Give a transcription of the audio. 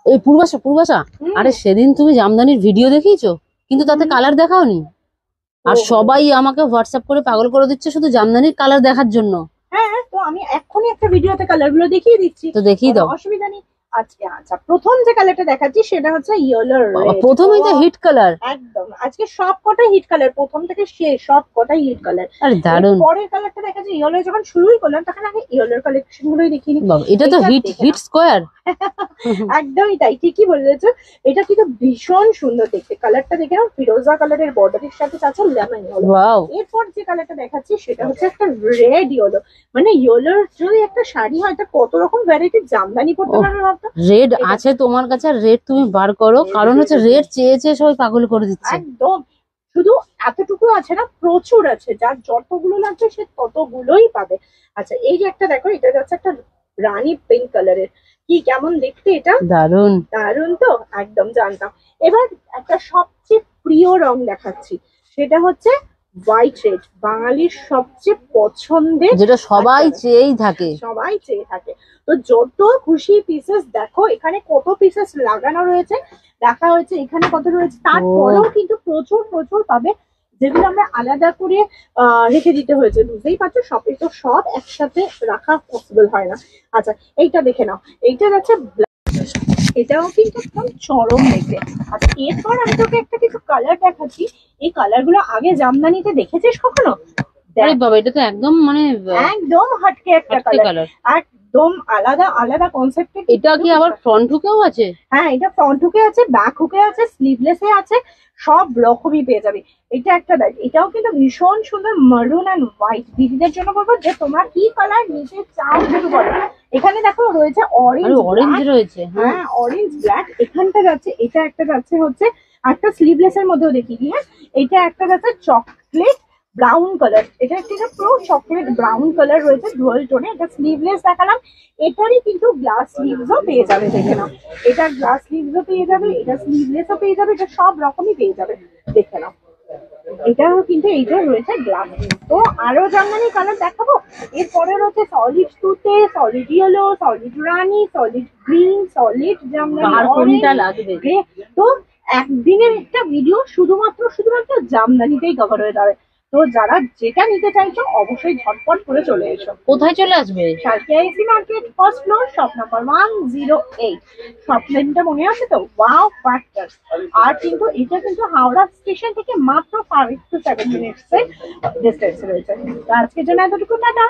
এই পূর্বাশা পূর্বাশা, আরে সেদিন তুমি জামদানির ভিডিও দেখিয়েছো কিন্তু তাতে কালার দেখাওনি। আর সবাই আমাকে হোয়াটসঅ্যাপ করে পাগল করে দিচ্ছে শুধু জামদানির কালার দেখার জন্য। হ্যাঁ, তো আমি এক্ষুনি একটা ভিডিওতে কালার গুলো দেখিয়ে দিচ্ছি, তো দেখিয়ে দাও। অসুবিধা নেই। আজকে আচ্ছা, প্রথম যে কালারটা দেখাচ্ছি সেটা হচ্ছে ইয়েলো রেড। প্রথমেই তো হিট কালার। একদম, আজকে সব কটাই হিট কালার, প্রথম থেকে শেষ সব কটাই হিট কালার। আরে দারুন। পরের কালারটা দেখাচ্ছি ইয়েলো, যখন শুরুই করলাম তখন আগে ইয়েলোর কালেকশন গুলোই দেখিনি। এটা তো হিট হিট স্কোয়ার। একদমই তাই, ঠিকই বলেছো। এটা কিন্তু ভীষণ সুন্দর দেখতে, কালারটা দেখে নাও, ফিরোজা কালারের বর্ডারের সাথে আছে লেমন ইয়েলো। এরপর যে কালারটা দেখাচ্ছি সেটা হচ্ছে একটা রেড ইয়েলো। মানে ইয়েলোর যদি একটা শাড়ি হয় তা কত রকম ভ্যারাইটির জামদানি পড়তে পারবে ভাবতো। রেড আছে তোমার কাছে, রেড তুমি বার করো, কারণ হচ্ছে রেড চেয়ে চেয়ে সবাই পাগল করে দিচ্ছে। একদম, শুধু এতটুকু আছে না, প্রচুর আছে, যার যতগুলো লাগবে সে ততগুলোই পাবে। আচ্ছা, এই যে একটা দেখো, এটা যাচ্ছে একটা রানী পিঙ্ক কালারের, কি কেমন দেখতে এটা, দারুন দারুন তো, একদম জানতাম। এবার একটা সবচেয়ে প্রিয় রং দেখাচ্ছি, সেটা হচ্ছে হোয়াইট রেড, বাঙালির সবচেয়ে পছন্দের, যেটা সবাই চেয়েই থাকে, সবাই চেয়ে থাকে। তো যত খুশি পিসেস দেখো, এখানে কত পিসেস লাগানো রয়েছে দেখা হয়েছে, এখানে কত রয়েছে, তারপরেও কিন্তু প্রচুর প্রচুর পাবে, যেগুলো আমরা আলাদা করে রেখে দিতে হয়েছে। বুঝতেই পারছো, সবই তো সব একসাথে রাখা পসিবল হয় না। আচ্ছা, এইটা দেখে নাও, এইটা যাচ্ছে, এটাও কিন্তু একদম চরম দেখতে। আচ্ছা, এরপর আমি তোকে একটা কিছু কালার দেখাচ্ছি, এই কালার গুলো আগে জামদানিতে দেখেছিস কখনো? বাবা, এটা তো একদম মানে একদম হাটকে একটা কালার, একদম আলাদা আলাদা কনসেপ্টের। এটা কি আবার ফ্রন্ট হুকেও আছে? হ্যাঁ, এটা ফ্রন্ট হুকে আছে, ব্যাক হুকে আছে, স্লিভলেসে আছে, সব রকমই পেয়ে যাবে। এটা একটা দেখ, এটাও কিন্তু ভীষণ সুন্দর, মারুন এন্ড হোয়াইট। দিদিদের জন্য বলবো যে তোমরা কি কালার নিতে চাও শুধু বলো। এখানে দেখো রয়েছে অরেঞ্জ, অরেঞ্জ রয়েছে। হ্যাঁ, অরেঞ্জ ব্ল্যাক। এখানটা যাচ্ছে, এটা একটা যাচ্ছে হচ্ছে একটা স্লিভলেস এর মধ্যেও দেখিয়ে দিই। হ্যাঁ, এটা একটা যাচ্ছে চকলেট ব্রাউন কালার, এটা একটা পুরো চকলেট ব্রাউন কালার রয়েছে ডুয়াল টোনে। এটা স্লিভলেস দেখালাম, এটারই কিন্তু গ্লাস স্লিভসও পেয়ে যাবে, দেখে নাও। এটা গ্লাস স্লিভসও পেয়ে যাবে, এটা স্লিভলেসও পেয়ে যাবে, এটা সব রকমই পেয়ে যাবে, দেখে নাও। এটাও কিন্তু এইটা রয়েছে গ্লাস। তো আরো জামদানি কালার দেখাবো, এরপরে রয়েছে সলিড তুতে, সলিড ইয়েলো, সলিড রানি, সলিড গ্রিন, সলিড জামদানি লাগবে। তো একদিনের একটা ভিডিও শুধুমাত্র শুধুমাত্র জামদানিতেই কভার হয়ে যাবে। তো যারা যেটা নিতে চাইছো অবশ্যই ঝটপট করে চলে এসো। কোথায় চলে আসবে? Salkia AC market, first floor, shop number 108। Shop নেমটা মনে আছে তো, ওয়াও ফ্যাক্টর। আর কিন্তু এটা কিন্তু হাওড়া স্টেশন থেকে মাত্র 5 to 7 মিনিটস এর ডিস্টেন্স রয়েছে। আজকের জন্য এতটুকু, টাটা।